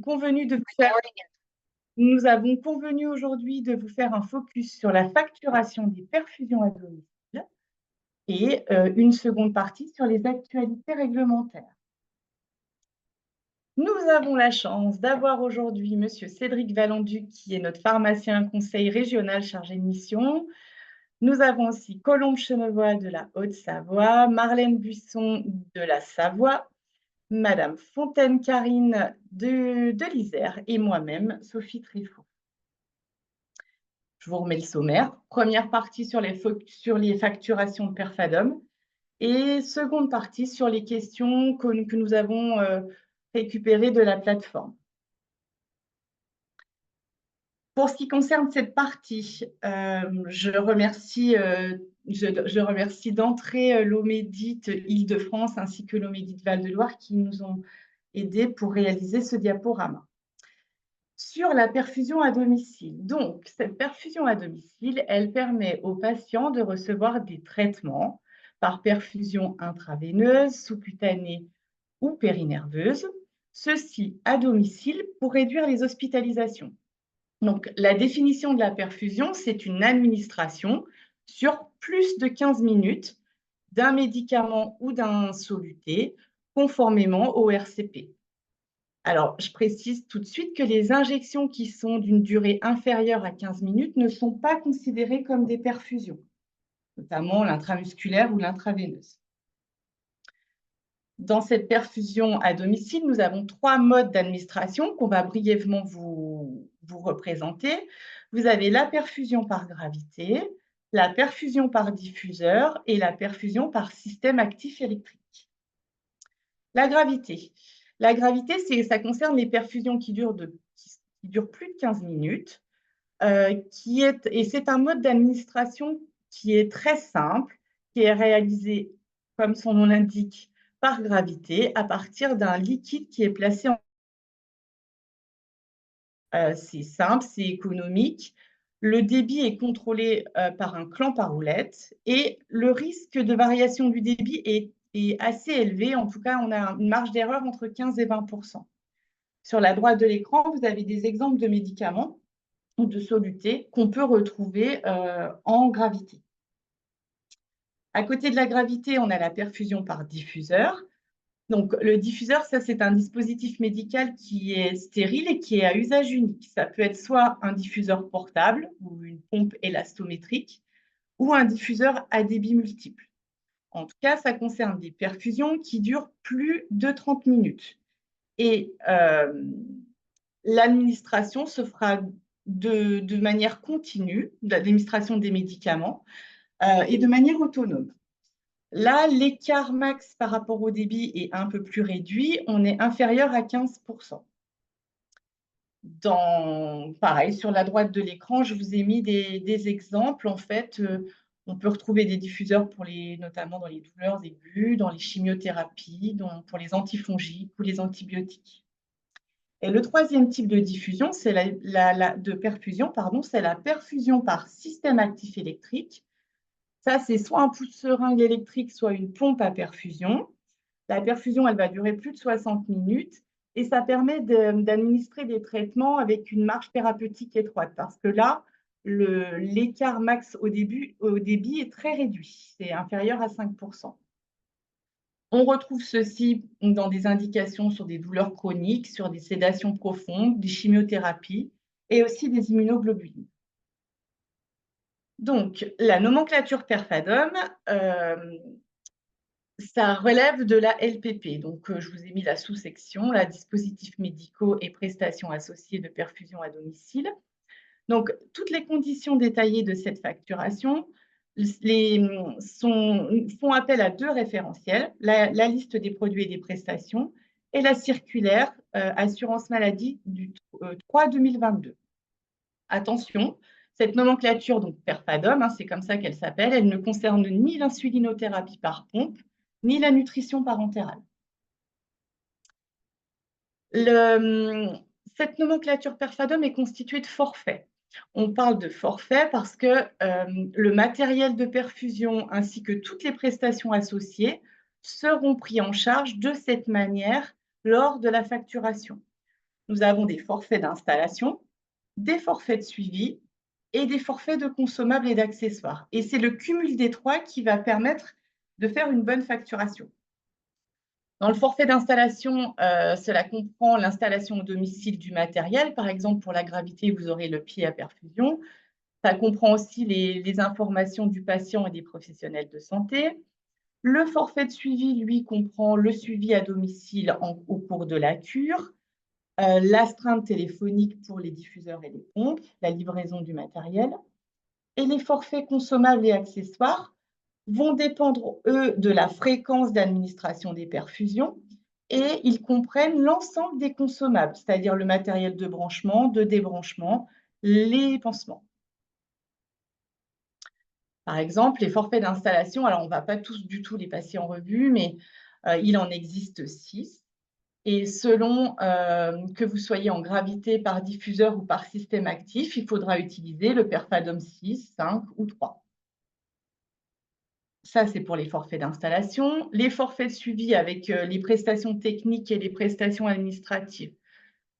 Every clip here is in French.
convenu de vous faire Nous avons convenu aujourd'hui de vous faire un focus sur la facturation des perfusions à domicile et une seconde partie sur les actualités réglementaires. Nous avons la chance d'avoir aujourd'hui Monsieur Cédric Valenduc, qui est notre pharmacien conseil régional chargé de mission. Nous avons aussi Colombe Chenevoix de la Haute-Savoie, Marlène Buisson de la Savoie, Madame Fontaine-Carine de l'Isère et moi-même, Sophie Trifot. Je vous remets le sommaire. Première partie sur les facturations de Perfadom et seconde partie sur les questions que nous avons récupérées de la plateforme. Pour ce qui concerne cette partie, je remercie d'entrée l'Omédite Île-de-France ainsi que l'Omédite Val-de-Loire qui nous ont aidés pour réaliser ce diaporama. Sur la perfusion à domicile. Donc, cette perfusion à domicile, elle permet aux patients de recevoir des traitements par perfusion intraveineuse, sous-cutanée ou périnerveuse, ceci à domicile pour réduire les hospitalisations. Donc, la définition de la perfusion, c'est une administration sur plus de 15 minutes d'un médicament ou d'un soluté, conformément au RCP. Alors, je précise tout de suite que les injections qui sont d'une durée inférieure à 15 minutes ne sont pas considérées comme des perfusions, notamment l'intramusculaire ou l'intraveineuse. Dans cette perfusion à domicile, nous avons 3 modes d'administration qu'on va brièvement vous représenter. Vous avez la perfusion par gravité, la perfusion par diffuseur et la perfusion par système actif électrique. La gravité. La gravité, ça concerne les perfusions qui durent plus de 15 minutes, et c'est un mode d'administration qui est très simple, qui est réalisé, comme son nom l'indique, par gravité, à partir d'un liquide qui est placé en... c'est simple, c'est économique. Le débit est contrôlé par un clamp à roulette et le risque de variation du débit est assez élevé. En tout cas, on a une marge d'erreur entre 15 et 20%. Sur la droite de l'écran, vous avez des exemples de médicaments ou de solutés qu'on peut retrouver en gravité. À côté de la gravité, on a la perfusion par diffuseur. Donc, le diffuseur, ça, c'est un dispositif médical qui est stérile et qui est à usage unique. Ça peut être soit un diffuseur portable ou une pompe élastométrique ou un diffuseur à débit multiple. En tout cas, ça concerne des perfusions qui durent plus de 30 minutes. Et l'administration se fera de manière continue, l'administration des médicaments, et de manière autonome. Là, l'écart max par rapport au débit est un peu plus réduit, on est inférieur à 15%. Pareil, sur la droite de l'écran, je vous ai mis des exemples. En fait, on peut retrouver des diffuseurs notamment dans les douleurs aiguës, dans les chimiothérapies, pour les antifongiques ou les antibiotiques. Et le troisième type de diffusion, c'est perfusion, c'est la perfusion par système actif électrique. Ça, c'est soit un pouce-seringue électrique, soit une pompe à perfusion. La perfusion, elle va durer plus de 60 minutes et ça permet d'administrer des traitements avec une marge thérapeutique étroite parce que là, l'écart max au débit est très réduit, c'est inférieur à 5%. On retrouve ceci dans des indications sur des douleurs chroniques, sur des sédations profondes, des chimiothérapies et aussi des immunoglobulines. Donc, la nomenclature Perfadom, ça relève de la LPP. Donc, je vous ai mis la sous-section, la dispositifs médicaux et prestations associées de perfusion à domicile. Donc, toutes les conditions détaillées de cette facturation font appel à 2 référentiels, la liste des produits et des prestations et la circulaire assurance maladie du 3 2022. Attention, cette nomenclature, donc Perfadom, c'est comme ça qu'elle s'appelle, elle ne concerne ni l'insulinothérapie par pompe, ni la nutrition parentérale. Cette nomenclature Perfadom est constituée de forfaits. On parle de forfait parce que le matériel de perfusion ainsi que toutes les prestations associées seront pris en charge de cette manière lors de la facturation. Nous avons des forfaits d'installation, des forfaits de suivi et des forfaits de consommables et d'accessoires. Et c'est le cumul des trois qui va permettre de faire une bonne facturation. Dans le forfait d'installation, cela comprend l'installation au domicile du matériel. Par exemple, pour la gravité, vous aurez le pied à perfusion. Ça comprend aussi les informations du patient et des professionnels de santé. Le forfait de suivi, lui, comprend le suivi à domicile au cours de la cure, l'astreinte téléphonique pour les diffuseurs et les pompes, la livraison du matériel. Et les forfaits consommables et accessoires vont dépendre, eux, de la fréquence d'administration des perfusions et ils comprennent l'ensemble des consommables, c'est-à-dire le matériel de branchement, de débranchement, les pansements. Par exemple, les forfaits d'installation, alors on ne va pas tous du tout les passer en revue, mais il en existe 6. Et selon que vous soyez en gravité par diffuseur ou par système actif, il faudra utiliser le Perfadom 6, 5 ou 3. Ça, c'est pour les forfaits d'installation. Les forfaits de suivi avec les prestations techniques et les prestations administratives.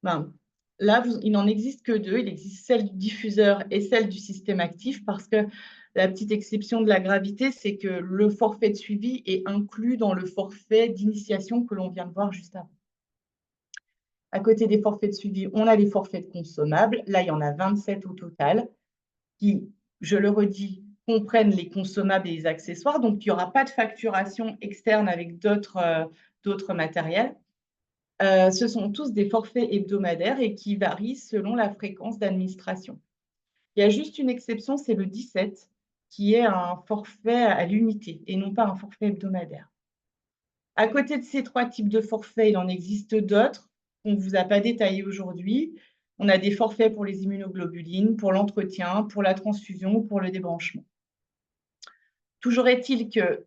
Ben, là, il n'en existe que 2. Il existe celle du diffuseur et celle du système actif parce que la petite exception de la gravité, c'est que le forfait de suivi est inclus dans le forfait d'initiation que l'on vient de voir juste avant. À côté des forfaits de suivi, on a les forfaits de consommables. Là, il y en a 27 au total qui, je le redis, comprennent les consommables et les accessoires. Donc, il n'y aura pas de facturation externe avec d'autres matériels. Ce sont tous des forfaits hebdomadaires et qui varient selon la fréquence d'administration. Il y a juste une exception, c'est le 17, qui est un forfait à l'unité et non pas un forfait hebdomadaire. À côté de ces 3 types de forfaits, il en existe d'autres qu'on ne vous a pas détaillés aujourd'hui. On a des forfaits pour les immunoglobulines, pour l'entretien, pour la transfusion ou pour le débranchement. Toujours est-il que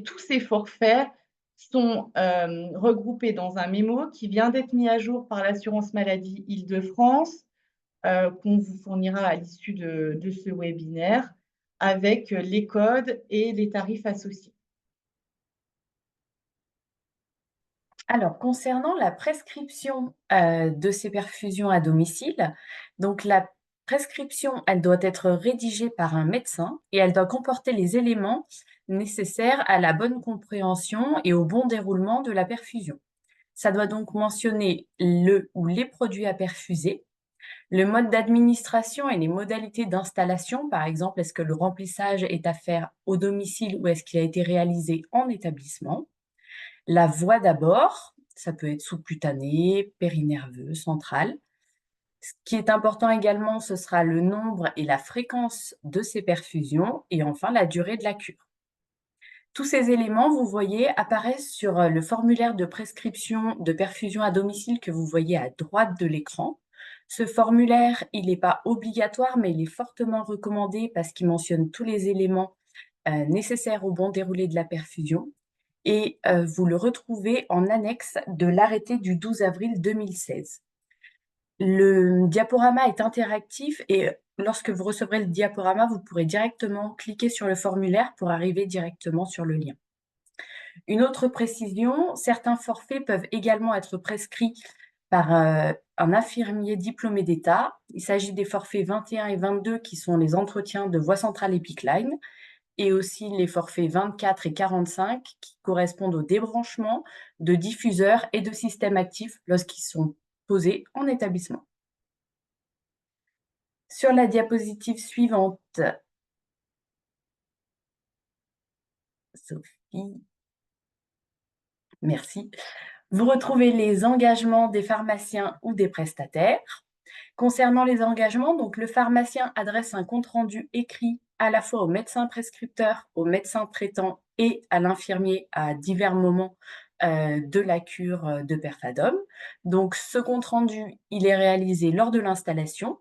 tous ces forfaits sont regroupés dans un mémo qui vient d'être mis à jour par l'assurance maladie Île-de-France, qu'on vous fournira à l'issue de ce webinaire, avec les codes et les tarifs associés. Alors, concernant la prescription de ces perfusions à domicile, donc la prescription, elle doit être rédigée par un médecin et elle doit comporter les éléments nécessaires à la bonne compréhension et au bon déroulement de la perfusion. Ça doit donc mentionner le ou les produits à perfuser, le mode d'administration et les modalités d'installation, par exemple, est-ce que le remplissage est à faire au domicile ou est-ce qu'il a été réalisé en établissement? La voie d'abord, ça peut être sous-cutané, périnerveux, central. Ce qui est important également, ce sera le nombre et la fréquence de ces perfusions et enfin la durée de la cure. Tous ces éléments, vous voyez, apparaissent sur le formulaire de prescription de perfusion à domicile que vous voyez à droite de l'écran. Ce formulaire, il n'est pas obligatoire, mais il est fortement recommandé parce qu'il mentionne tous les éléments nécessaires au bon déroulé de la perfusion. Et vous le retrouvez en annexe de l'arrêté du 12 avril 2016. Le diaporama est interactif et lorsque vous recevrez le diaporama, vous pourrez directement cliquer sur le formulaire pour arriver directement sur le lien. Une autre précision, certains forfaits peuvent également être prescrits par un infirmier diplômé d'État. Il s'agit des forfaits 21 et 22 qui sont les entretiens de voie centrale Epic Line et aussi les forfaits 24 et 45 qui correspondent au débranchement de diffuseurs et de systèmes actifs lorsqu'ils sont posés en établissement. Sur la diapositive suivante, Sophie, merci. Vous retrouvez les engagements des pharmaciens ou des prestataires. Concernant les engagements, donc le pharmacien adresse un compte-rendu écrit à la fois au médecin prescripteur, au médecin traitant et à l'infirmier à divers moments de la cure de Perfadom. Donc ce compte-rendu, il est réalisé lors de l'installation,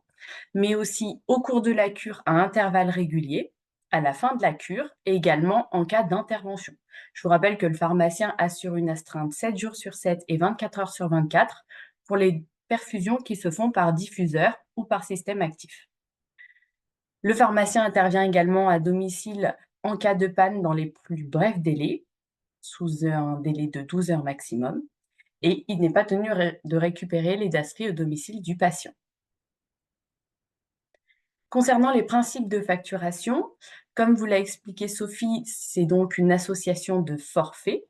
mais aussi au cours de la cure à intervalles réguliers, à la fin de la cure et également en cas d'intervention. Je vous rappelle que le pharmacien assure une astreinte 7 jours sur 7 et 24 heures sur 24 pour les perfusions qui se font par diffuseur ou par système actif. Le pharmacien intervient également à domicile en cas de panne dans les plus brefs délais, sous un délai de 12 heures maximum. et il n'est pas tenu de récupérer les DASRI au domicile du patient. Concernant les principes de facturation, comme vous l'a expliqué Sophie, c'est donc une association de forfaits.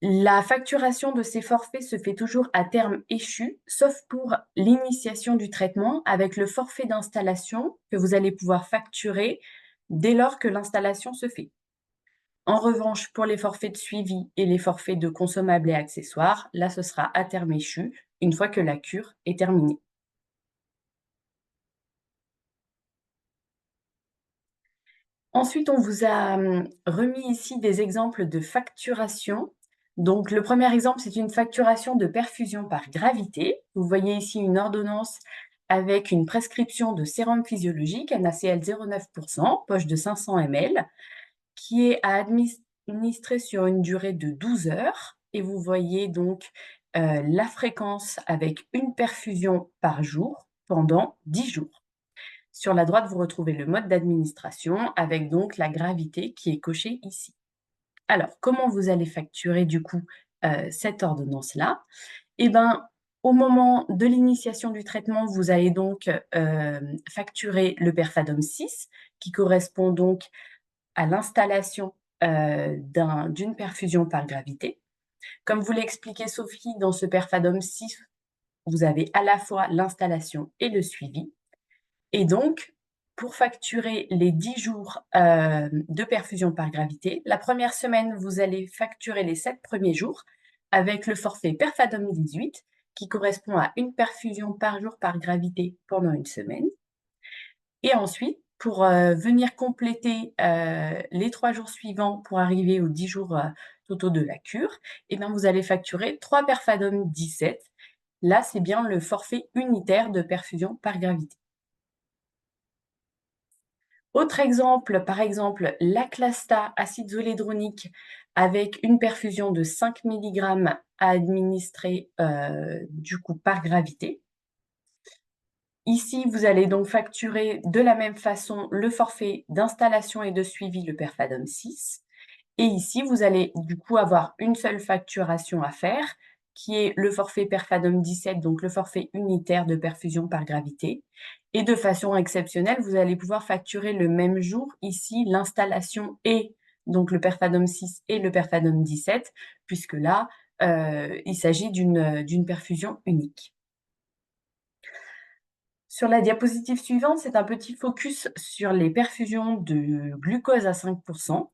La facturation de ces forfaits se fait toujours à terme échu, sauf pour l'initiation du traitement avec le forfait d'installation que vous allez pouvoir facturer dès lors que l'installation se fait. En revanche, pour les forfaits de suivi et les forfaits de consommables et accessoires, là, ce sera à terme échu, une fois que la cure est terminée. Ensuite, on vous a remis ici des exemples de facturation. Donc, le premier exemple, c'est une facturation de perfusion par gravité. Vous voyez ici une ordonnance avec une prescription de sérum physiologique, NaCl 0,9%, poche de 500 ml, qui est à administrer sur une durée de 12 heures. Et vous voyez donc la fréquence avec une perfusion par jour pendant 10 jours. Sur la droite, vous retrouvez le mode d'administration avec donc la gravité qui est cochée ici. Alors, comment vous allez facturer du coup cette ordonnance-là? Eh bien, au moment de l'initiation du traitement, vous allez donc facturer le Perfadom 6 qui correspond donc à l'installation d'une perfusion par gravité. Comme vous l'expliquait Sophie, dans ce Perfadom 6, vous avez à la fois l'installation et le suivi. Et donc, pour facturer les 10 jours de perfusion par gravité, la première semaine, vous allez facturer les 7 premiers jours avec le forfait Perfadom 18 qui correspond à une perfusion par jour par gravité pendant une semaine. Et ensuite, pour venir compléter les 3 jours suivants pour arriver aux 10 jours totaux de la cure, eh bien, vous allez facturer 3 Perfadom 17. Là, c'est bien le forfait unitaire de perfusion par gravité. Autre exemple, par exemple, l'Aclasta acide zolédronique avec une perfusion de 5 mg à administrer du coup par gravité. Ici, vous allez donc facturer de la même façon le forfait d'installation et de suivi, le Perfadom 6. Et ici, vous allez du coup avoir une seule facturation à faire, qui est le forfait Perfadom 17, donc le forfait unitaire de perfusion par gravité. Et de façon exceptionnelle, vous allez pouvoir facturer le même jour ici l'installation et donc le Perfadom 6 et le Perfadom 17, puisque là, il s'agit d'une perfusion unique. Sur la diapositive suivante, c'est un petit focus sur les perfusions de glucose à 5%.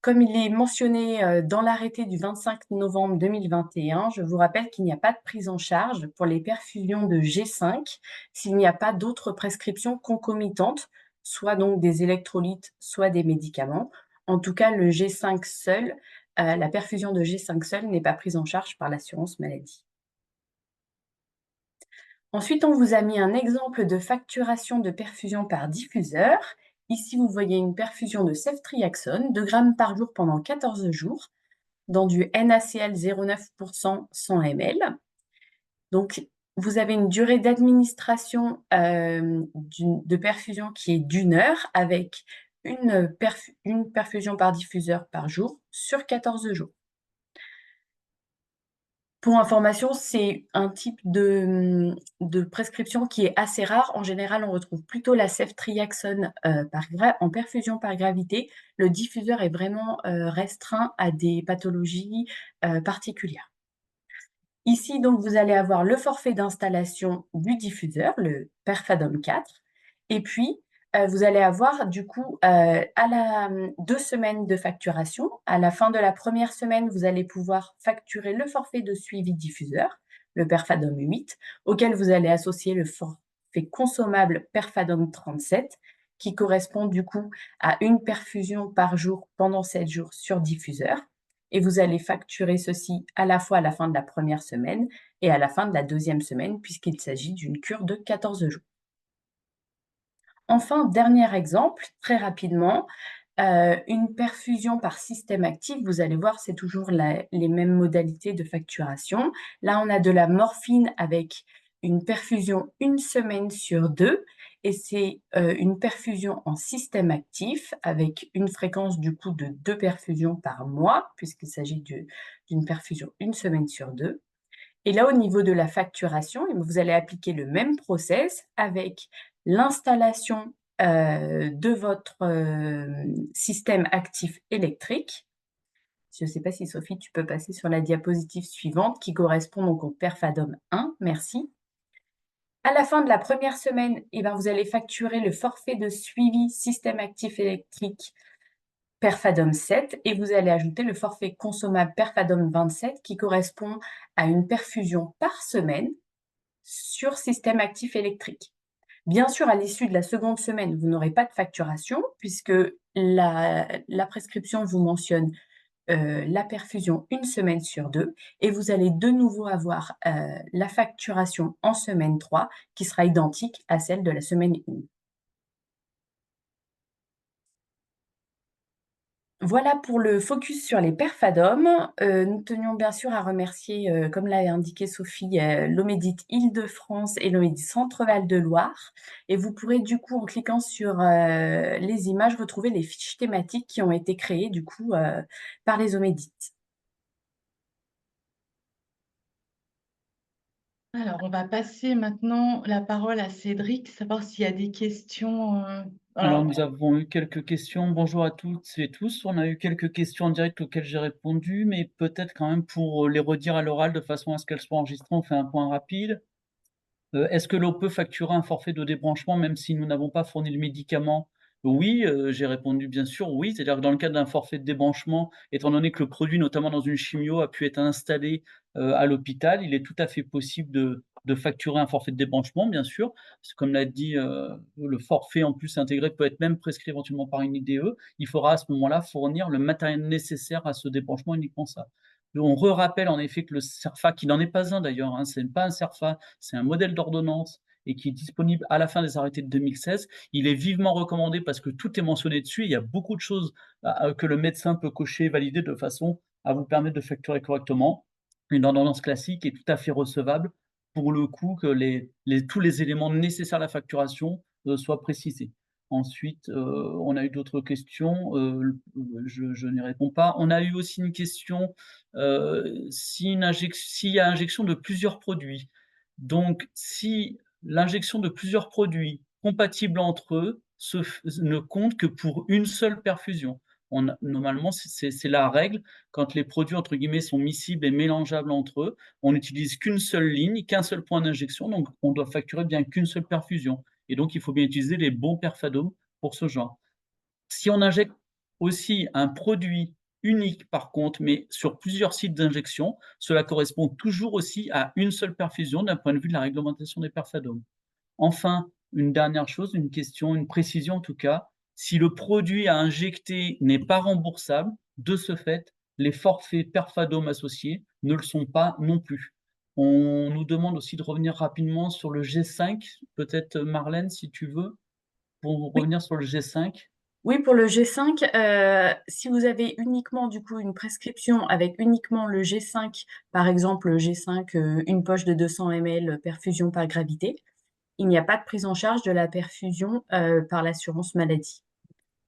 Comme il est mentionné dans l'arrêté du 25 novembre 2021, je vous rappelle qu'il n'y a pas de prise en charge pour les perfusions de G5 s'il n'y a pas d'autres prescriptions concomitantes, soit donc des électrolytes, soit des médicaments. En tout cas, le G5 seul, la perfusion de G5 seul n'est pas prise en charge par l'assurance maladie. Ensuite, on vous a mis un exemple de facturation de perfusion par diffuseur. Ici, vous voyez une perfusion de ceftriaxone, 2 grammes par jour pendant 14 jours, dans du NaCl 0,9% 100 ml. Donc, vous avez une durée d'administration de perfusion qui est d'1 heure avec une perfusion par diffuseur par jour sur 14 jours. Pour information, c'est un type de prescription qui est assez rare. En général, on retrouve plutôt la ceftriaxone en perfusion par gravité. Le diffuseur est vraiment restreint à des pathologies particulières. Ici, donc, vous allez avoir le forfait d'installation du diffuseur, le Perfadom 4, et puis vous allez avoir du coup 2 semaines de facturation. À la fin de la première semaine, vous allez pouvoir facturer le forfait de suivi diffuseur, le Perfadom 8, auquel vous allez associer le forfait consommable Perfadom 37, qui correspond du coup à une perfusion par jour pendant 7 jours sur diffuseur. Et vous allez facturer ceci à la fois à la fin de la première semaine et à la fin de la deuxième semaine, puisqu'il s'agit d'une cure de 14 jours. Enfin, dernier exemple, très rapidement, une perfusion par système actif. Vous allez voir, c'est toujours les mêmes modalités de facturation. Là, on a de la morphine avec une perfusion une semaine sur 2 et c'est une perfusion en système actif avec une fréquence du coup de 2 perfusions par mois, puisqu'il s'agit d'une perfusion une semaine sur 2. Et là, au niveau de la facturation, vous allez appliquer le même process avec l'installation de votre système actif électrique. Je ne sais pas si Sophie, tu peux passer sur la diapositive suivante qui correspond donc au Perfadom 1. Merci. À la fin de la première semaine, vous allez facturer le forfait de suivi système actif électrique Perfadom 7 et vous allez ajouter le forfait consommable Perfadom 27 qui correspond à une perfusion par semaine sur système actif électrique. Bien sûr, à l'issue de la seconde semaine, vous n'aurez pas de facturation puisque la prescription vous mentionne la perfusion une semaine sur 2 et vous allez de nouveau avoir la facturation en semaine 3 qui sera identique à celle de la semaine 1. Voilà pour le focus sur les Perfadom. Nous tenions bien sûr à remercier, comme l'a indiqué Sophie, l'Omedit Île-de-France et l'Omedit Centre-Val de Loire. Et vous pourrez du coup, en cliquant sur les images, retrouver les fiches thématiques qui ont été créées du coup par les Omedit. Alors, on va passer maintenant la parole à Cédric, savoir s'il y a des questions. Alors, nous avons eu quelques questions. Bonjour à toutes et tous. On a eu quelques questions en direct auxquelles j'ai répondu, mais peut-être quand même pour les redire à l'oral de façon à ce qu'elles soient enregistrées, on fait un point rapide. Est-ce que l'on peut facturer un forfait de débranchement même si nous n'avons pas fourni le médicament? Oui, j'ai répondu bien sûr oui. C'est-à-dire que dans le cadre d'un forfait de débranchement, étant donné que le produit, notamment dans une chimio, a pu être installé, à l'hôpital, il est tout à fait possible de facturer un forfait de débranchement, bien sûr. Parce que comme l'a dit, le forfait en plus intégré peut être même prescrit éventuellement par une IDE. Il faudra à ce moment-là fournir le matériel nécessaire à ce débranchement, uniquement ça. On rappelle en effet que le CERFA, qui n'en est pas un d'ailleurs, hein, c'est pas un CERFA, c'est un modèle d'ordonnance et qui est disponible à la fin des arrêtés de 2016. Il est vivement recommandé parce que tout est mentionné dessus. Il y a beaucoup de choses que le médecin peut cocher, valider de façon à vous permettre de facturer correctement. Une ordonnance classique est tout à fait recevable pour le coup que tous les éléments nécessaires à la facturation soient précisés. Ensuite, on a eu d'autres questions, je n'y réponds pas. On a eu aussi une question, s'il y a injection de plusieurs produits. Donc si l'injection de plusieurs produits compatibles entre eux ne compte que pour une seule perfusion. Normalement, c'est la règle. Quand les produits, entre guillemets, sont miscibles et mélangeables entre eux, on n'utilise qu'une seule ligne, qu'un seul point d'injection, donc on doit facturer bien qu'une seule perfusion. Et donc, il faut bien utiliser les bons Perfadom pour ce genre. Si on injecte aussi un produit unique par contre, mais sur plusieurs sites d'injection, cela correspond toujours aussi à une seule perfusion d'un point de vue de la réglementation des Perfadom. Enfin, une dernière chose, une question, une précision en tout cas, si le produit à injecter n'est pas remboursable, de ce fait, les forfaits Perfadom associés ne le sont pas non plus. On nous demande aussi de revenir rapidement sur le G5, peut-être Marlène, si tu veux, pour Oui. revenir sur le G5. Oui, pour le G5, si vous avez uniquement du coup une prescription avec uniquement le G5, par exemple le G5, une poche de 200 ml perfusion par gravité, il n'y a pas de prise en charge de la perfusion par l'assurance maladie.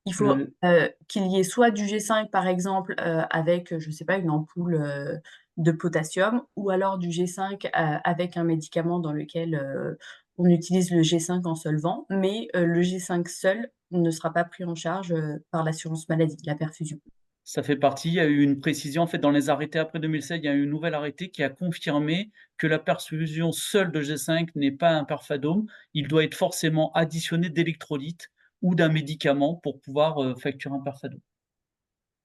Il faut Le qu'il y ait soit du G5 par exemple avec, je ne sais pas, une ampoule de potassium ou alors du G5 avec un médicament dans lequel on utilise le G5 en solvant, mais le G5 seul ne sera pas pris en charge par l'assurance maladie, la perfusion. Ça fait partie, il y a eu une précision en fait dans les arrêtés après 2016, il y a eu un nouvel arrêté qui a confirmé que la perfusion seule de G5 n'est pas un Perfadom. Il doit être forcément additionné d'électrolytes ou d'un médicament pour pouvoir facturer un Perfadom.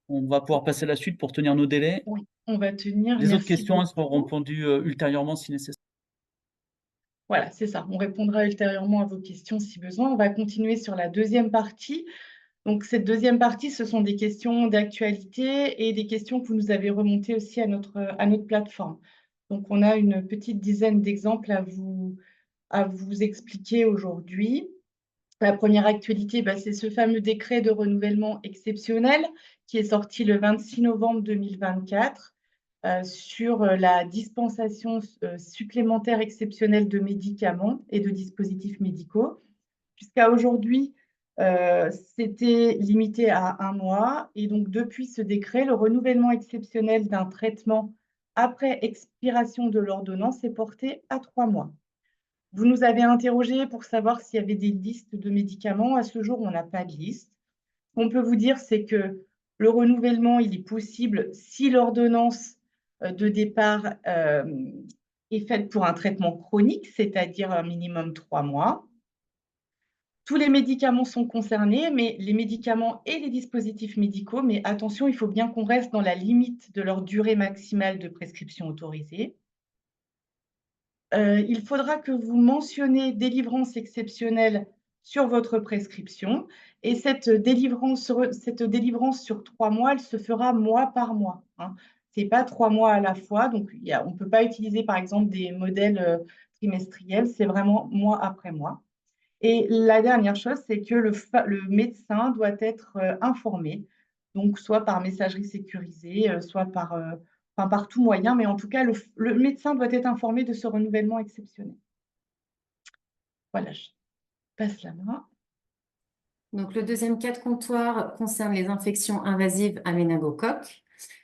On va pouvoir passer à la suite pour tenir nos délais. Oui, on va tenir. Les autres Merci questions, elles seront beaucoup. répondues ultérieurement si nécessaire. Voilà, c'est ça. On répondra ultérieurement à vos questions si besoin. On va continuer sur la deuxième partie. Donc, cette deuxième partie, ce sont des questions d'actualité et des questions que vous nous avez remontées aussi à notre plateforme. Donc, on a une petite dizaine d'exemples à vous expliquer aujourd'hui. La première actualité, c'est ce fameux décret de renouvellement exceptionnel qui est sorti le 26 novembre 2024. sur la dispensation supplémentaire exceptionnelle de médicaments et de dispositifs médicaux. Jusqu'à aujourd'hui, c'était limité à 1 mois. Et donc, depuis ce décret, le renouvellement exceptionnel d'un traitement après expiration de l'ordonnance est porté à 3 mois. Vous nous avez interrogé pour savoir s'il y avait des listes de médicaments. À ce jour, on n'a pas de liste. Ce qu'on peut vous dire, c'est que le renouvellement, il est possible si l'ordonnance de départ est faite pour un traitement chronique, c'est-à-dire un minimum 3 mois. Tous les médicaments sont concernés, mais les médicaments et les dispositifs médicaux, mais attention, il faut bien qu'on reste dans la limite de leur durée maximale de prescription autorisée. Il faudra que vous mentionniez délivrance exceptionnelle sur votre prescription et cette délivrance sur 3 mois, elle se fera mois par mois, hein. Ce n'est pas 3 mois à la fois, donc on ne peut pas utiliser par exemple des modèles trimestriels, c'est vraiment mois après mois. Et la dernière chose, c'est que le médecin doit être informé, donc soit par messagerie sécurisée, soit par tout moyen, mais en tout cas, le médecin doit être informé de ce renouvellement exceptionnel. Voilà, je passe la main. Donc, le deuxième cas de comptoir concerne les infections invasives à méningocoque.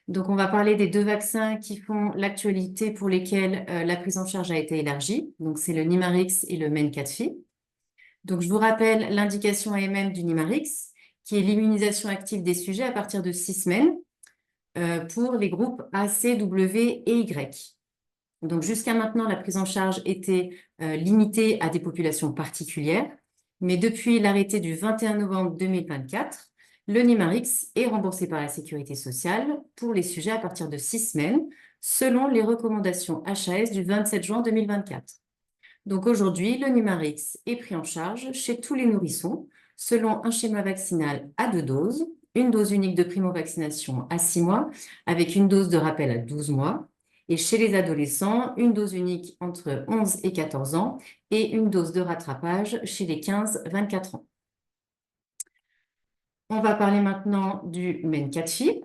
Donc, on va parler des 2 vaccins qui font l'actualité pour lesquels la prise en charge a été élargie. Donc, c'est le Nimarix et le MEN4FI. Donc, je vous rappelle l'indication AMM du Nimarix, qui est l'immunisation active des sujets à partir de 6 semaines pour les groupes A, C, W et Y. Donc, jusqu'à maintenant, la prise en charge était limitée à des populations particulières. Mais depuis l'arrêté du 21 novembre 2024, le Nimarix est remboursé par la Sécurité sociale pour les sujets à partir de 6 semaines, selon les recommandations HAS du 27 juin 2024. Donc aujourd'hui, le Nimarix est pris en charge chez tous les nourrissons, selon un schéma vaccinal à 2 doses, une dose unique de primo-vaccination à 6 mois, avec une dose de rappel à 12 mois, et chez les adolescents, une dose unique entre 11 et 14 ans et une dose de rattrapage chez les 15-24 ans. On va parler maintenant du MEN4FI.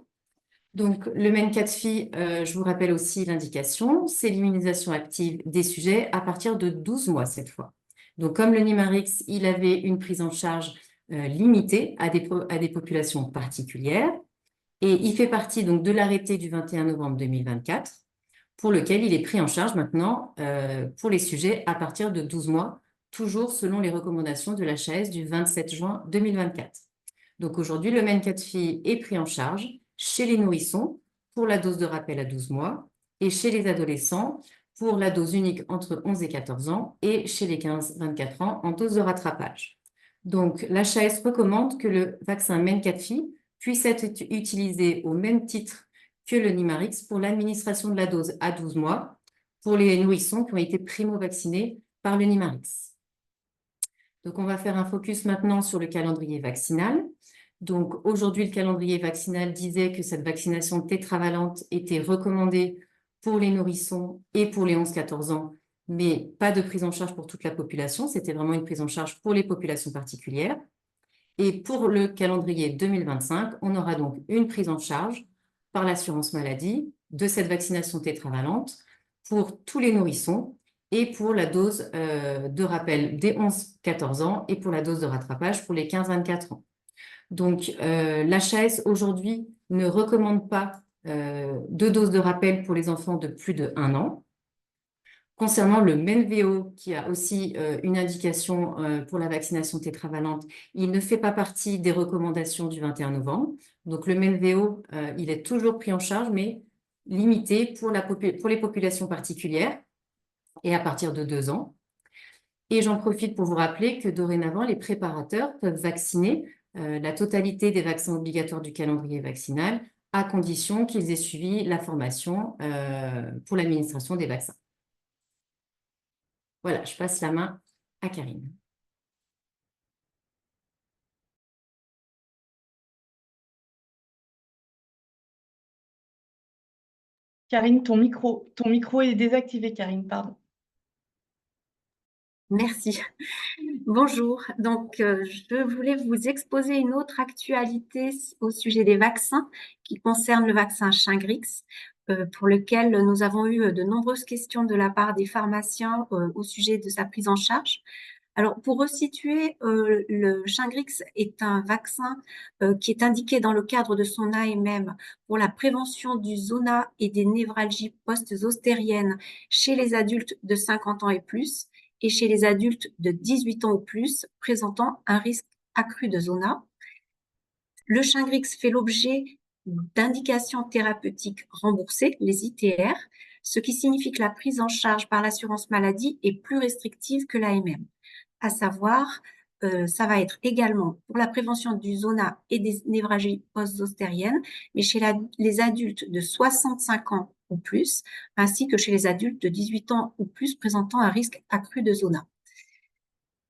Donc, le MEN4FI, je vous rappelle aussi l'indication, c'est l'immunisation active des sujets à partir de 12 mois cette fois. Donc, comme le Nimarix, il avait une prise en charge limitée à des populations particulières et il fait partie donc de l'arrêté du 21 novembre 2024 pour lequel il est pris en charge maintenant pour les sujets à partir de 12 mois, toujours selon les recommandations de l'HAS du 27 juin 2024. Donc aujourd'hui, le MEN4FI est pris en charge chez les nourrissons pour la dose de rappel à 12 mois et chez les adolescents pour la dose unique entre 11 et 14 ans et chez les 15-24 ans en dose de rattrapage. Donc l'HAS recommande que le vaccin MEN4FI puisse être utilisé au même titre que le Nimarix pour l'administration de la dose à 12 mois pour les nourrissons qui ont été primo-vaccinés par le Nimarix. Donc, on va faire un focus maintenant sur le calendrier vaccinal. Donc, aujourd'hui, le calendrier vaccinal disait que cette vaccination tétravalente était recommandée pour les nourrissons et pour les 11-14 ans, mais pas de prise en charge pour toute la population. C'était vraiment une prise en charge pour les populations particulières. Et pour le calendrier 2025, on aura donc une prise en charge par l'assurance maladie de cette vaccination tétravalente pour tous les nourrissons et pour la dose de rappel des 11-14 ans et pour la dose de rattrapage pour les 15-24 ans. Donc, l'HAS aujourd'hui ne recommande pas de dose de rappel pour les enfants de plus de 1 an. Concernant le MENVO, qui a aussi une indication pour la vaccination tétravalente, il ne fait pas partie des recommandations du 21 novembre. Donc, le MENVO, il est toujours pris en charge, mais limité pour les populations particulières et à partir de 2 ans. Et j'en profite pour vous rappeler que dorénavant, les préparateurs peuvent vacciner la totalité des vaccins obligatoires du calendrier vaccinal à condition qu'ils aient suivi la formation pour l'administration des vaccins. Voilà, je passe la main à Karine. Karine, ton micro est désactivé, Karine, pardon. Merci. Bonjour. Donc, je voulais vous exposer une autre actualité au sujet des vaccins qui concerne le vaccin Shingrix. pour lequel nous avons eu de nombreuses questions de la part des pharmaciens au sujet de sa prise en charge. Alors, pour resituer, le Shingrix est un vaccin qui est indiqué dans le cadre de son AMM pour la prévention du zona et des névralgies post-zostériennes chez les adultes de 50 ans et plus et chez les adultes de 18 ans ou plus présentant un risque accru de zona. Le Shingrix fait l'objet d'indications thérapeutiques remboursées, les ITR, ce qui signifie que la prise en charge par l'assurance maladie est plus restrictive que l'AMM. À savoir, ça va être également pour la prévention du zona et des névralgies post-zostériennes, mais chez les adultes de 65 ans ou plus, ainsi que chez les adultes de 18 ans ou plus présentant un risque accru de zona.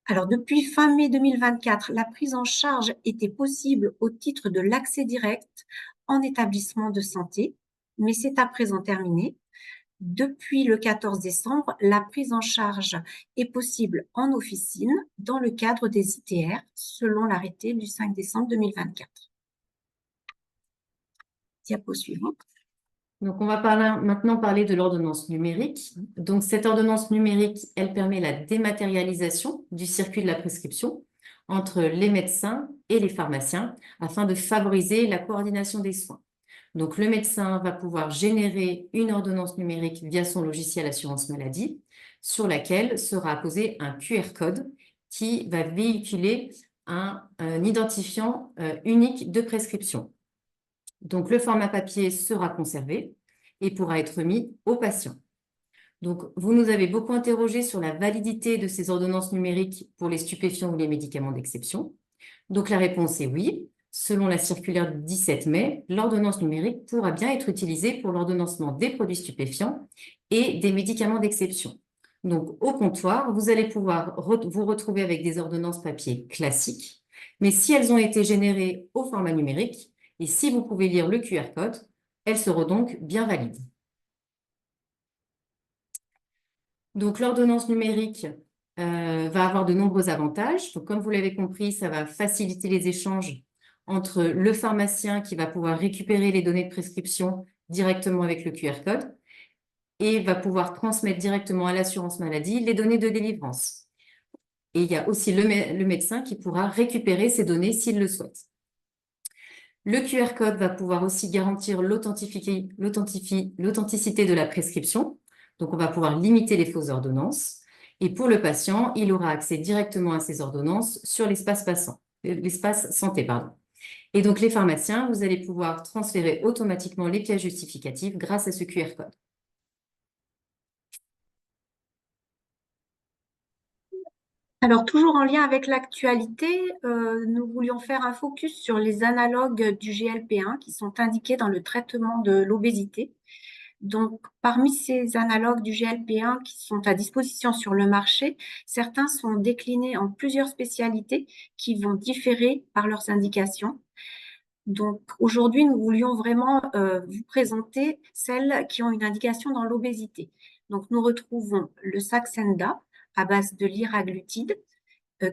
Alors, depuis fin mai 2024, la prise en charge était possible au titre de l'accès direct en établissement de santé, mais c'est à présent terminé. Depuis le 14 décembre, la prise en charge est possible en officine dans le cadre des ITR, selon l'arrêté du 5 décembre 2024. Diapo suivante. Donc, on va maintenant parler de l'ordonnance numérique. Donc, cette ordonnance numérique, elle permet la dématérialisation du circuit de la prescription entre les médecins et les pharmaciens afin de favoriser la coordination des soins. Donc, le médecin va pouvoir générer une ordonnance numérique via son logiciel assurance maladie sur laquelle sera apposé un QR code qui va véhiculer un identifiant unique de prescription. Donc, le format papier sera conservé et pourra être remis au patient. Donc, vous nous avez beaucoup interrogé sur la validité de ces ordonnances numériques pour les stupéfiants ou les médicaments d'exception. Donc, la réponse est oui. Selon la circulaire du 17 mai, l'ordonnance numérique pourra bien être utilisée pour l'ordonnancement des produits stupéfiants et des médicaments d'exception. Donc, au comptoir, vous allez pouvoir vous retrouver avec des ordonnances papier classiques, mais si elles ont été générées au format numérique, et si vous pouvez lire le QR code, elles seront donc bien valides. Donc, l'ordonnance numérique va avoir de nombreux avantages. Donc, comme vous l'avez compris, ça va faciliter les échanges entre le pharmacien qui va pouvoir récupérer les données de prescription directement avec le QR code et va pouvoir transmettre directement à l'assurance maladie les données de délivrance. Et il y a aussi le médecin qui pourra récupérer ces données s'il le souhaite. Le QR code va pouvoir aussi garantir l'authenticité de la prescription. Donc, on va pouvoir limiter les fausses ordonnances. Et pour le patient, il aura accès directement à ces ordonnances sur l'espace santé. Et donc, les pharmaciens, vous allez pouvoir transférer automatiquement les pièces justificatives grâce à ce QR code. Alors, toujours en lien avec l'actualité, nous voulions faire un focus sur les analogues du GLP-1 qui sont indiqués dans le traitement de l'obésité. Donc, parmi ces analogues du GLP-1 qui sont à disposition sur le marché, certains sont déclinés en plusieurs spécialités qui vont différer par leurs indications. Donc, aujourd'hui, nous voulions vraiment vous présenter celles qui ont une indication dans l'obésité. Donc, nous retrouvons le Saxenda à base de liraglutide,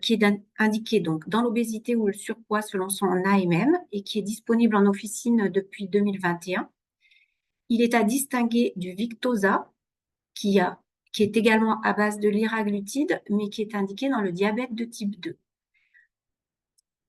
qui est indiqué donc dans l'obésité ou le surpoids selon son AMM et qui est disponible en officine depuis 2021. Il est à distinguer du Victoza, qui est également à base de liraglutide, mais qui est indiqué dans le diabète de type 2.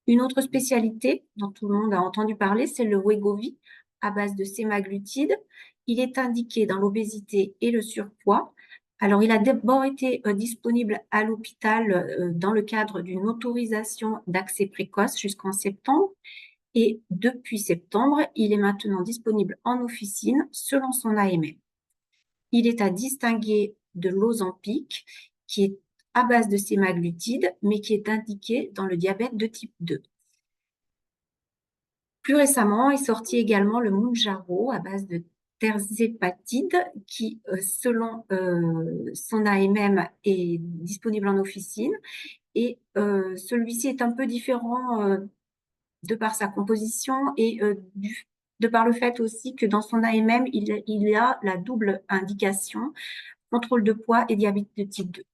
Une autre spécialité dont tout le monde a entendu parler, c'est le Wegovy à base de sémaglutide. Il est indiqué dans l'obésité et le surpoids. Alors, il a d'abord été disponible à l'hôpital dans le cadre d'une autorisation d'accès précoce jusqu'en septembre. Et depuis septembre, il est maintenant disponible en officine selon son AMM. Il est à distinguer de l'Ozempic, qui est à base de sémaglutide, mais qui est indiqué dans le diabète de type 2. Plus récemment est sorti également le Mounjaro à base de terzépatide, qui, selon son AMM, est disponible en officine. Et celui-ci est un peu différent de par sa composition et de par le fait aussi que dans son AMM, il y a la double indication, contrôle de poids et diabète de type 2.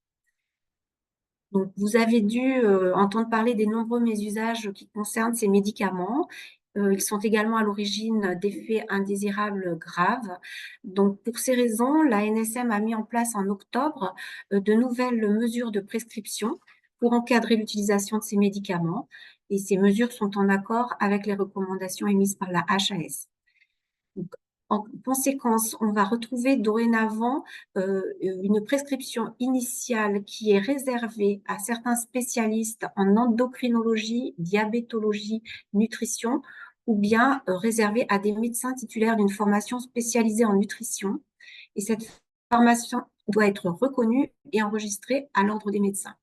Donc, vous avez dû entendre parler des nombreux mésusages qui concernent ces médicaments Ils sont également à l'origine d'effets indésirables graves. Donc, pour ces raisons, la NSM a mis en place en octobre de nouvelles mesures de prescription pour encadrer l'utilisation de ces médicaments. Et ces mesures sont en accord avec les recommandations émises par la HAS. Donc, en conséquence, on va retrouver dorénavant une prescription initiale qui est réservée à certains spécialistes en endocrinologie, diabétologie, nutrition, ou bien réservée à des médecins titulaires d'une formation spécialisée en nutrition. Et cette formation doit être reconnue et enregistrée à l'ordre des médecins.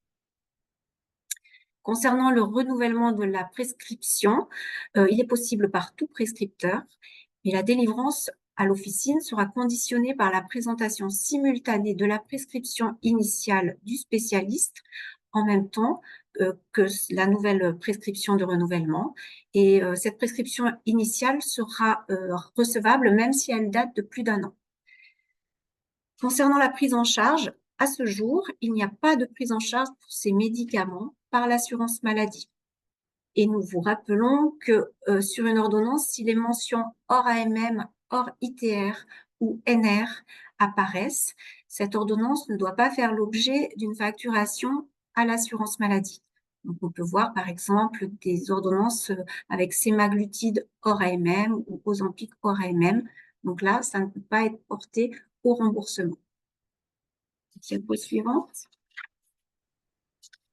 Concernant le renouvellement de la prescription, il est possible par tout prescripteur, mais la délivrance à l'officine sera conditionnée par la présentation simultanée de la prescription initiale du spécialiste en même temps que la nouvelle prescription de renouvellement. Et cette prescription initiale sera recevable même si elle date de plus d'1 an. Concernant la prise en charge, à ce jour, il n'y a pas de prise en charge pour ces médicaments par l'assurance maladie. Et nous vous rappelons que sur une ordonnance, si les mentions hors AMM, hors ITR ou NR apparaissent, cette ordonnance ne doit pas faire l'objet d'une facturation à l'assurance maladie. Donc, on peut voir par exemple des ordonnances avec sémaglutide hors AMM ou Ozempic hors AMM. Donc là, ça ne peut pas être porté au remboursement. Diapo suivante.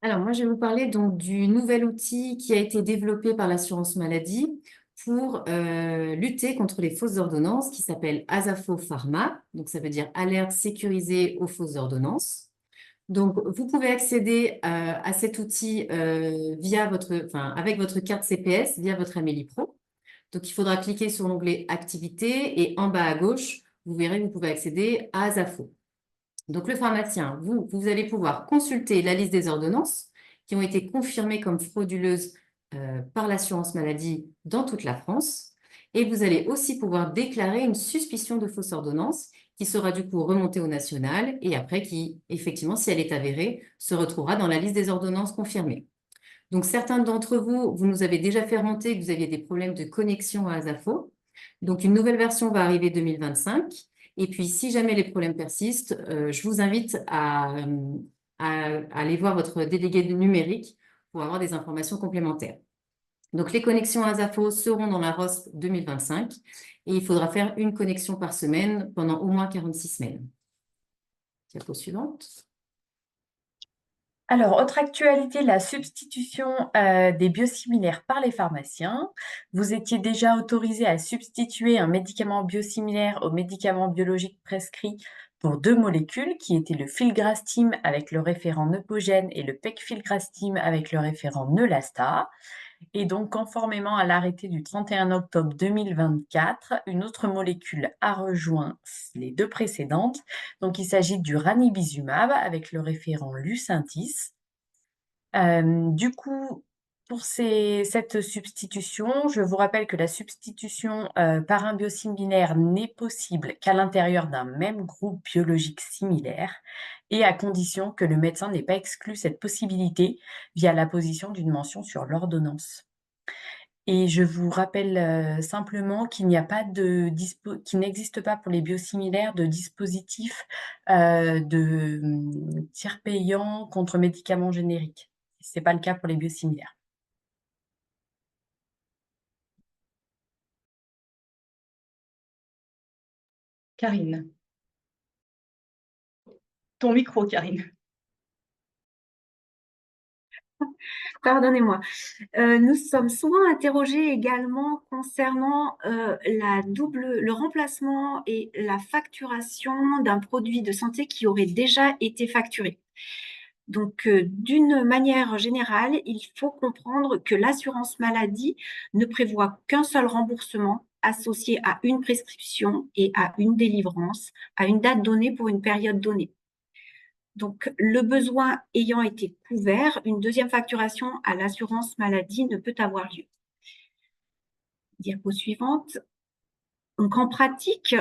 Alors, moi, je vais vous parler donc du nouvel outil qui a été développé par l'assurance maladie pour lutter contre les fausses ordonnances qui s'appelle Asafo Pharma. Donc, ça veut dire alerte sécurisée aux fausses ordonnances. Donc, vous pouvez accéder à cet outil avec votre carte CPS via votre Amélie Pro. Donc, il faudra cliquer sur l'onglet Activité et en bas à gauche, vous verrez, vous pouvez accéder à Asafo. Donc, le pharmacien, vous allez pouvoir consulter la liste des ordonnances qui ont été confirmées comme frauduleuses par l'assurance maladie dans toute la France. Et vous allez aussi pouvoir déclarer une suspicion de fausse ordonnance qui sera du coup remontée au national et après qui, effectivement, si elle est avérée, se retrouvera dans la liste des ordonnances confirmées. Donc, certains d'entre vous, vous nous avez déjà fait remonter que vous aviez des problèmes de connexion à Asafo. Donc, une nouvelle version va arriver 2025. Et puis, si jamais les problèmes persistent, je vous invite à aller voir votre délégué numérique pour avoir des informations complémentaires. Donc, les connexions Asafo seront dans la ROSP 2025 et il faudra faire une connexion par semaine pendant au moins 46 semaines. Diapo suivante. Alors, autre actualité, la substitution des biosimilaires par les pharmaciens. Vous étiez déjà autorisé à substituer un médicament biosimilaire au médicament biologique prescrit pour 2 molécules, qui étaient le filgrastim avec le référent Neupogène et le pegfilgrastim avec le référent Neulasta. Et donc, conformément à l'arrêté du 31 octobre 2024, une autre molécule a rejoint les 2 précédentes. Donc, il s'agit du ranibizumab avec le référent Lucentis. Du coup, pour cette substitution, je vous rappelle que la substitution par un biosimilaire n'est possible qu'à l'intérieur d'un même groupe biologique similaire et à condition que le médecin n'ait pas exclu cette possibilité via l'apposition d'une mention sur l'ordonnance. Et je vous rappelle simplement qu'il n'existe pas pour les biosimilaires de dispositif de tiers payant contre médicaments génériques. Ce n'est pas le cas pour les biosimilaires. Karine. Ton micro, Karine. Pardonnez-moi. Nous sommes souvent interrogés également concernant le remplacement et la facturation d'un produit de santé qui aurait déjà été facturé. Donc, d'une manière générale, il faut comprendre que l'assurance maladie ne prévoit qu'un seul remboursement associé à une prescription et à une délivrance, à une date donnée pour une période donnée. Donc, le besoin ayant été couvert, une deuxième facturation à l'assurance maladie ne peut avoir lieu. Diapo suivante. Donc, en pratique,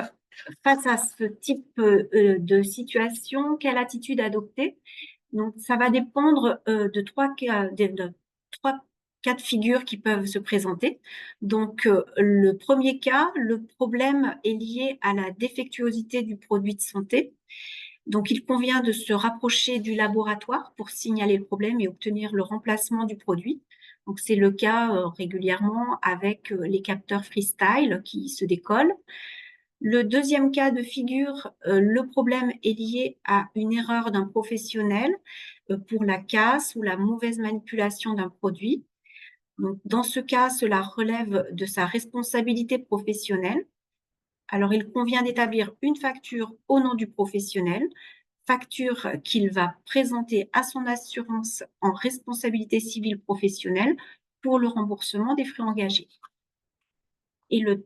face à ce type de situation, quelle attitude adopter? Donc, ça va dépendre de trois cas de figure qui peuvent se présenter. Donc, le premier cas, le problème est lié à la défectuosité du produit de santé. Donc, il convient de se rapprocher du laboratoire pour signaler le problème et obtenir le remplacement du produit. Donc, c'est le cas régulièrement avec les capteurs freestyle qui se décollent. Le deuxième cas de figure, le problème est lié à une erreur d'un professionnel pour la casse ou la mauvaise manipulation d'un produit. Donc, dans ce cas, cela relève de sa responsabilité professionnelle. Alors, il convient d'établir une facture au nom du professionnel, facture qu'il va présenter à son assurance en responsabilité civile professionnelle pour le remboursement des frais engagés. Et le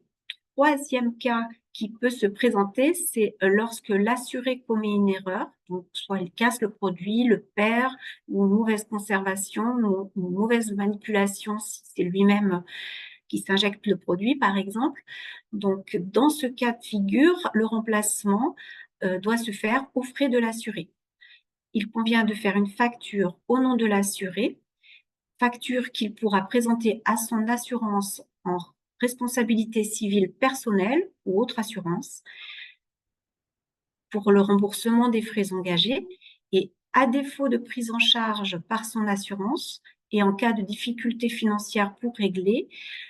troisième cas qui peut se présenter, c'est lorsque l'assuré commet une erreur, donc soit il casse le produit, le perd, ou une mauvaise conservation, ou une mauvaise manipulation si c'est lui-même qui s'injecte le produit, par exemple. Donc, dans ce cas de figure, le remplacement doit se faire aux frais de l'assuré. Il convient de faire une facture au nom de l'assuré, facture qu'il pourra présenter à son assurance en responsabilité civile personnelle ou autre assurance pour le remboursement des frais engagés et à défaut de prise en charge par son assurance et en cas de difficulté financière pour régler,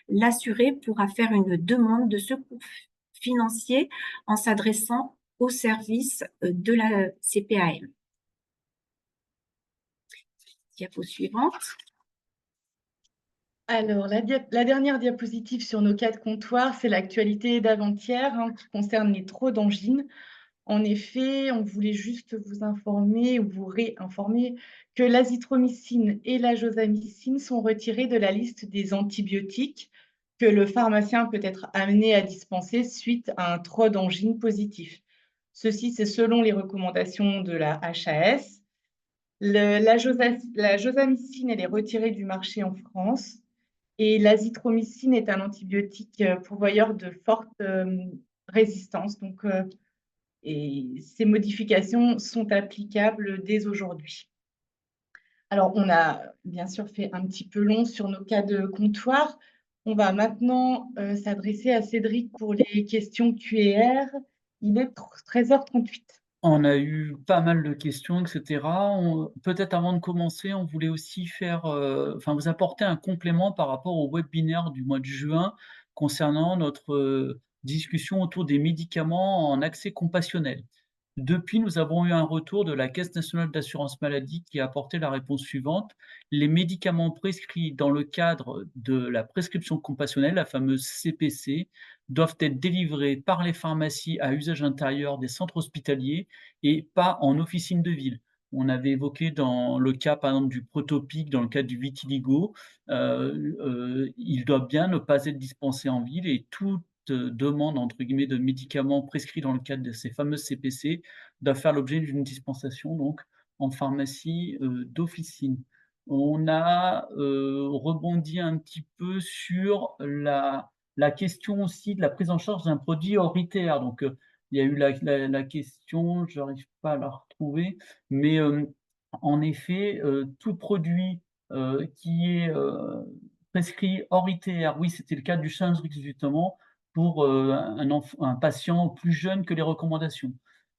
l'assuré pourra faire une demande de secours financier en s'adressant au service de la CPAM. Diapo suivante. Alors, la dernière diapositive sur nos cas de comptoir, c'est l'actualité d'avant-hier qui concerne les trop d'angines. En effet, on voulait juste vous informer ou vous réinformer que l'azithromycine et la josamycine sont retirées de la liste des antibiotiques que le pharmacien peut être amené à dispenser suite à un trop d'angines positif. Ceci, c'est selon les recommandations de la HAS. La josamycine, elle est retirée du marché en France. Et l'azithromycine est un antibiotique pourvoyeur de forte résistance. Donc, et ces modifications sont applicables dès aujourd'hui. Alors, on a bien sûr fait un petit peu long sur nos cas de comptoir. On va maintenant s'adresser à Cédric pour les questions QR. Il est 13h38. On a eu pas mal de questions, etc. Peut-être avant de commencer, on voulait aussi vous apporter un complément par rapport au webinaire du mois de juin concernant notre discussion autour des médicaments en accès compassionnel. Depuis, nous avons eu un retour de la Caisse nationale d'assurance maladie qui a apporté la réponse suivante. Les médicaments prescrits dans le cadre de la prescription compassionnelle, la fameuse CPC, doivent être délivrés par les pharmacies à usage intérieur des centres hospitaliers et pas en officine de ville. On avait évoqué dans le cas, par exemple, du Protopic, dans le cas du Vitiligo, il doit bien ne pas être dispensé en ville et toute demande, entre guillemets, de médicaments prescrits dans le cadre de ces fameuses CPC doit faire l'objet d'une dispensation donc en pharmacie d'officine. On a rebondi un petit peu sur la question aussi de la prise en charge d'un produit hors ITR. Donc, il y a eu la question, je n'arrive pas à la retrouver, mais en effet, tout produit qui est prescrit hors ITR, oui, c'était le cas du Shingrix justement, pour un patient plus jeune que les recommandations.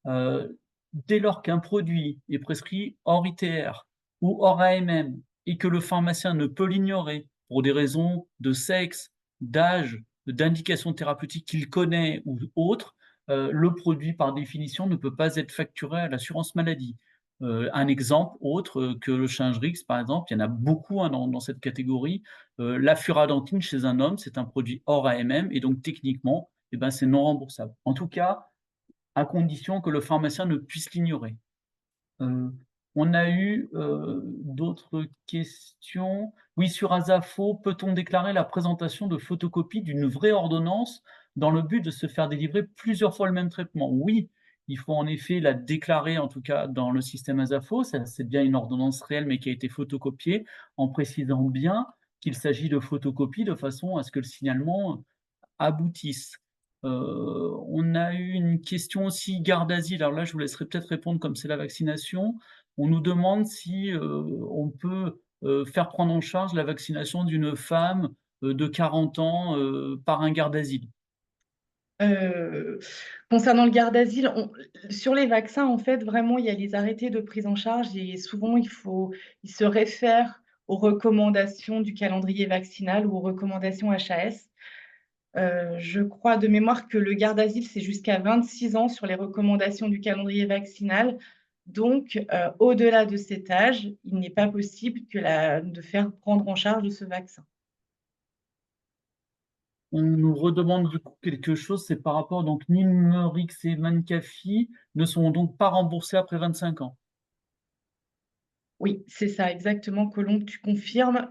Dès lors qu'un produit est prescrit hors ITR ou hors AMM et que le pharmacien ne peut l'ignorer pour des raisons de sexe, d'âge, d'indication thérapeutique qu'il connaît ou autre, le produit, par définition, ne peut pas être facturé à l'assurance maladie. Un exemple autre que le Shingrix, par exemple, il y en a beaucoup dans cette catégorie. La furadentine chez un homme, c'est un produit hors AMM et donc techniquement, c'est non remboursable. En tout cas, à condition que le pharmacien ne puisse l'ignorer. On a eu d'autres questions. Oui, sur Asafo, peut-on déclarer la présentation de photocopie d'une vraie ordonnance dans le but de se faire délivrer plusieurs fois le même traitement? Oui, il faut en effet la déclarer, en tout cas dans le système Asafo. C'est bien une ordonnance réelle, mais qui a été photocopiée, en précisant bien qu'il s'agit de photocopie de façon à ce que le signalement aboutisse. On a eu une question aussi garde asile. Alors là, je vous laisserai peut-être répondre comme c'est la vaccination. On nous demande si on peut faire prendre en charge la vaccination d'une femme de 40 ans par un garde d'asile? Concernant le garde d'asile, sur les vaccins, en fait, vraiment, il y a les arrêtés de prise en charge et souvent, ils se réfèrent aux recommandations du calendrier vaccinal ou aux recommandations HAS. Je crois de mémoire que le garde d'asile, c'est jusqu'à 26 ans sur les recommandations du calendrier vaccinal. Donc, au-delà de cet âge, il n'est pas possible de faire prendre en charge ce vaccin. On nous redemande du coup quelque chose, c'est par rapport, donc Numerix et Mancafy ne sont donc pas remboursés après 25 ans. Oui, c'est ça, exactement, Colombe, tu confirmes.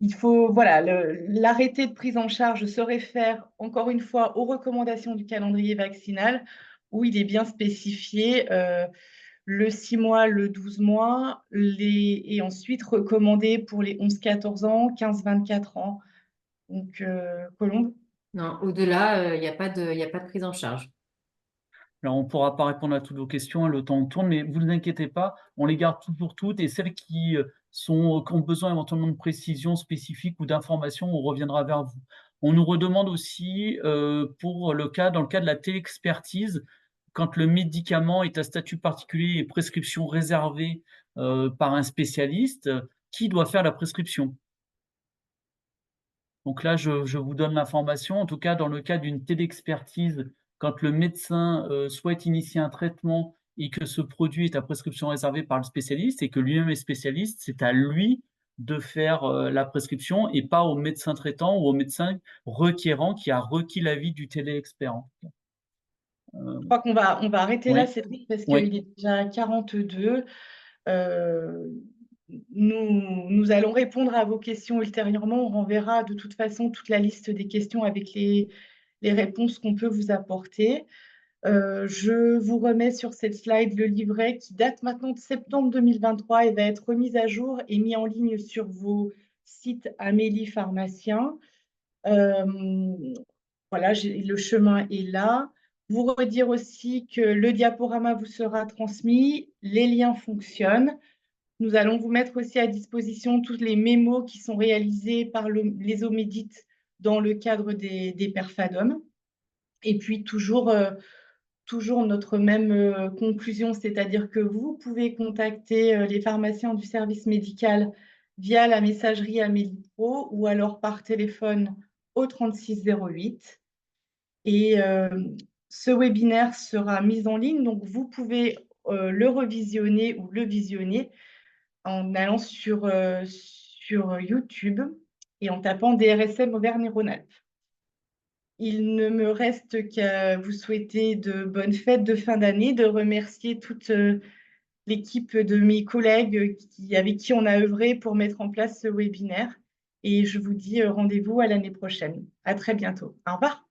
Il faut, voilà, l'arrêté de prise en charge se réfère encore une fois aux recommandations du calendrier vaccinal où il est bien spécifié le 6 mois, le 12 mois, et ensuite recommandé pour les 11-14 ans, 15-24 ans. Donc, Colombe? Non, au-delà, il n'y a pas de prise en charge. Alors, on ne pourra pas répondre à toutes vos questions, hein, le temps tourne, mais vous ne vous inquiétez pas, on les garde toujours toutes et celles qui qui ont besoin éventuellement de précisions spécifiques ou d'informations, on reviendra vers vous. On nous redemande aussi pour dans le cas de la téléexpertise, quand le médicament est à statut particulier et prescription réservée par un spécialiste, qui doit faire la prescription? Donc là, je vous donne l'information. En tout cas, dans le cas d'une téléexpertise, quand le médecin, souhaite initier un traitement et que ce produit est à prescription réservée par le spécialiste et que lui-même est spécialiste, c'est à lui de faire, la prescription et pas au médecin traitant ou au médecin requérant qui a requis l'avis du téléexpert, en tout cas. Je crois on va arrêter là, Ouais, Cédric, parce ouais. qu'il est déjà 42. Euh, nous allons répondre à vos questions ultérieurement. On renverra de toute façon toute la liste des questions avec les réponses qu'on peut vous apporter. Je vous remets sur cette slide le livret qui date maintenant de septembre 2023 et va être remis à jour et mis en ligne sur vos sites Amélie Pharmacien. Voilà, le chemin est là. Vous redire aussi que le diaporama vous sera transmis, les liens fonctionnent. Nous allons vous mettre aussi à disposition tous les mémos qui sont réalisés par les Omédites dans le cadre des Perfadom. Et puis toujours notre même conclusion, c'est-à-dire que vous pouvez contacter les pharmaciens du service médical via la messagerie Amélie Pro ou alors par téléphone au 3608. Et ce webinaire sera mis en ligne, donc vous pouvez le revisionner ou le visionner en allant sur YouTube et en tapant DRSM Auvergne-Rhône-Alpes. Il ne me reste qu'à vous souhaiter de bonnes fêtes de fin d'année, de remercier toute l'équipe de mes collègues avec qui on a œuvré pour mettre en place ce webinaire. Et je vous dis rendez-vous à l'année prochaine. À très bientôt. Au revoir.